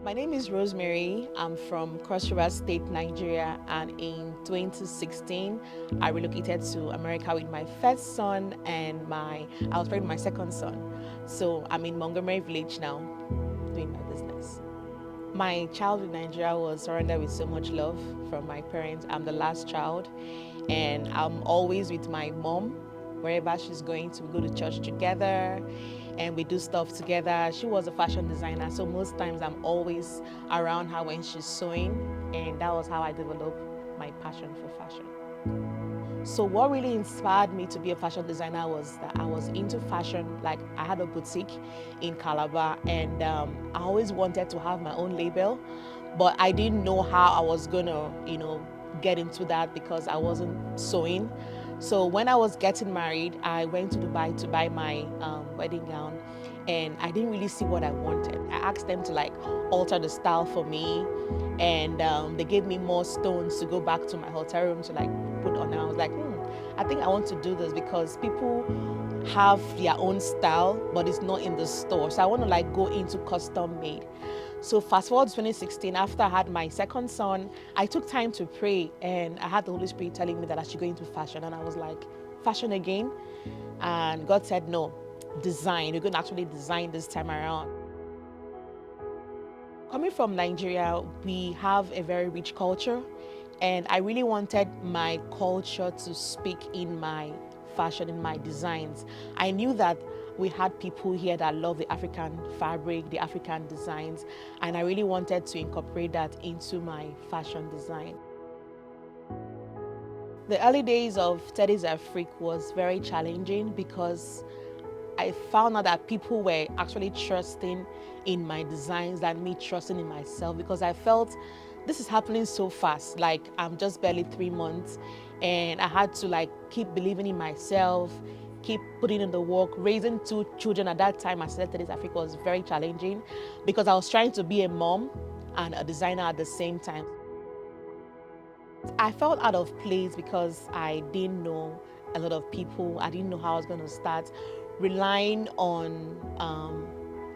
My name is Rosemary. I'm from Cross River State, Nigeria, and in 2016, I relocated to America with my first son and I was pregnant with my second son. So I'm in Montgomery Village now, doing my business. My childhood in Nigeria was surrounded with so much love from my parents. I'm the last child, and I'm always with my mom. Wherever she's going to, we go to church together and we do stuff together. She was a fashion designer, so most times I'm always around her when she's sewing, and that was how I developed my passion for fashion. So what really inspired me to be a fashion designer was that I was into fashion. Like, I had a boutique in Calabar, and I always wanted to have my own label, but I didn't know how I was gonna, get into that because I wasn't sewing. So when I was getting married, I went to Dubai to buy my wedding gown, and I didn't really see what I wanted. I asked them to alter the style for me, and they gave me more stones to go back to my hotel room to put on. And I was like, I think I want to do this because people have their own style, but it's not in the store. So I want to go into custom made. So fast forward to 2016, after I had my second son, I took time to pray, and I had the Holy Spirit telling me that I should go into fashion. And I was like, fashion again? And God said, no, design. You're going to actually design this time around. Coming from Nigeria, we have a very rich culture, and I really wanted my culture to speak in my fashion, in my designs. I knew that we had people here that love the African fabric, the African designs, and I really wanted to incorporate that into my fashion design. The early days of Teddy's Afrique was very challenging because I found out that people were actually trusting in my designs than me trusting in myself, because I felt this is happening so fast. I'm just barely 3 months, and I had to keep believing in myself, keep putting in the work. Raising 2 children at that time, I said Teddy's Afrique was very challenging because I was trying to be a mom and a designer at the same time. I felt out of place because I didn't know a lot of people. I didn't know how I was going to start relying on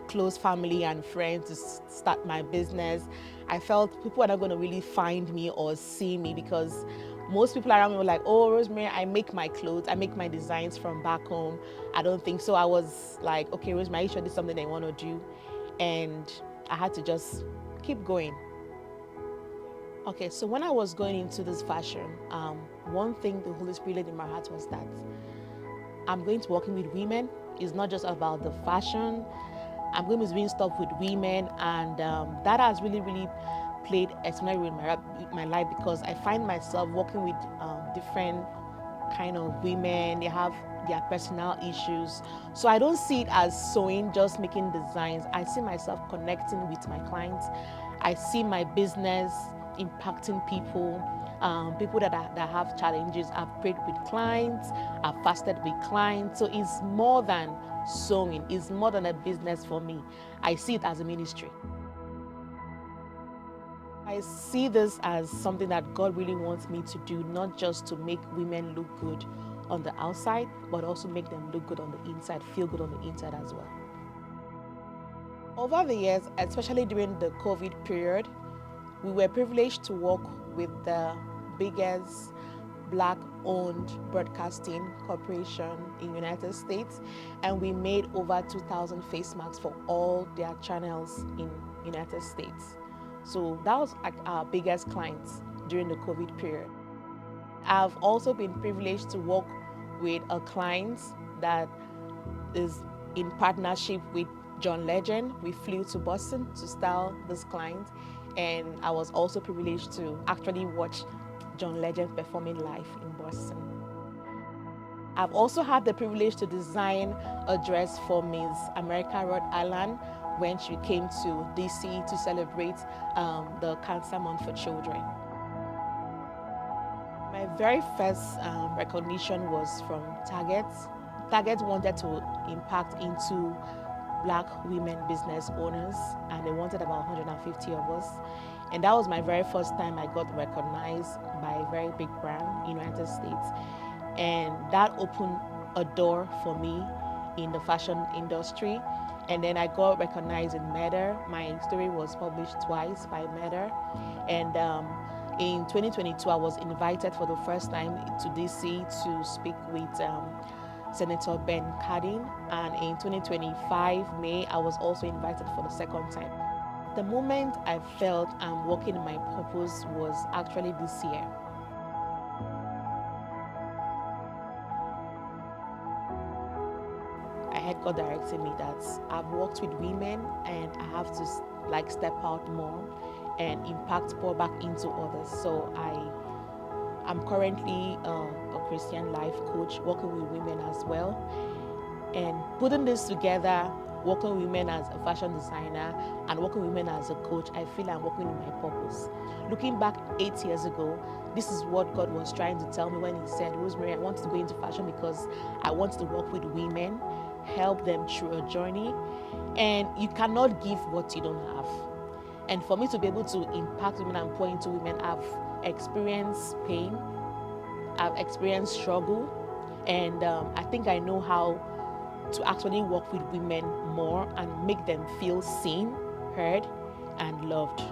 close family and friends to start my business. I felt people are not going to really find me or see me because most people around me were like, oh, Rosemary, I make my clothes, I make my designs from back home. I don't think so. I was like, okay, Rosemary, are you sure this is something I want to do? And I had to just keep going. Okay, so when I was going into this fashion, one thing the Holy Spirit laid in my heart was that I'm going to be working with women. It's not just about the fashion. I'm going to be doing stuff with women, and that has really, really played a significant role in my life because I find myself working with different kind of women. They have their personal issues. So I don't see it as sewing, just making designs. I see myself connecting with my clients. I see my business impacting people. People that have challenges. I've prayed with clients, I've fasted with clients. So it's more than sewing, it's more than a business for me. I see it as a ministry. I see this as something that God really wants me to do, not just to make women look good on the outside, but also make them look good on the inside, feel good on the inside as well. Over the years, especially during the COVID period, we were privileged to work with the biggest Black-owned broadcasting corporation in the United States, and we made over 2,000 face masks for all their channels in the United States. So that was our biggest clients during the COVID period. I've also been privileged to work with a client that is in partnership with John Legend. We flew to Boston to style this client, and I was also privileged to actually watch John Legend performing live in Boston. I've also had the privilege to design a dress for Miss America Rhode Island when she came to DC to celebrate the Cancer Month for Children. My very first recognition was from Target. Target wanted to impact into Black women business owners, and they wanted about 150 of us. And that was my very first time I got recognized by a very big brand in the United States. And that opened a door for me in the fashion industry. And then I got recognized in Matter. My story was published twice by Matter. And in 2022, I was invited for the first time to DC to speak with Senator Ben Cardin. And in 2025, May, I was also invited for the second time. The moment I felt I'm walking in my purpose was actually this year. I had God directing me that I've worked with women and I have to step out more and impact pour back into others. So I'm currently a Christian life coach, working with women as well. And putting this together, working with women as a fashion designer and working with women as a coach, I feel I'm working in my purpose. Looking back 8 years ago, this is what God was trying to tell me when He said, Rosemary, I want to go into fashion because I want to work with women, help them through a journey. And you cannot give what you don't have. And for me to be able to impact women and pour into women, I've experienced pain, I've experienced struggle, and I think I know how to actually work with women more and make them feel seen, heard, and loved.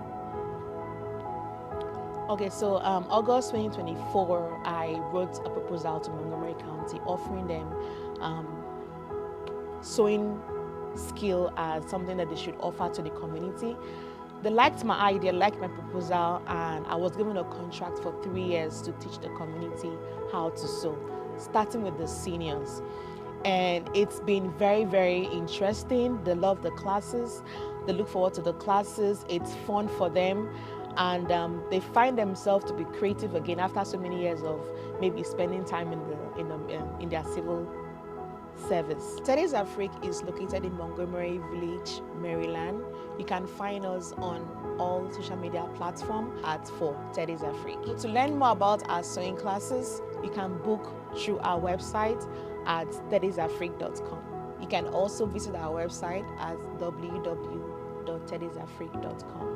Okay, so August 2024, I wrote a proposal to Montgomery County offering them sewing skill as something that they should offer to the community. They liked my idea, liked my proposal, and I was given a contract for 3 years to teach the community how to sew, starting with the seniors. And it's been very, very interesting. They love the classes. They look forward to the classes. It's fun for them. And they find themselves to be creative again after so many years of maybe spending time in their civil service. Teddy's Afrique is located in Montgomery Village, Maryland. You can find us on all social media platforms for Teddy's Afrique. To learn more about our sewing classes, you can book through our website at teddysafrique.com. You can also visit our website at www.teddysafrique.com.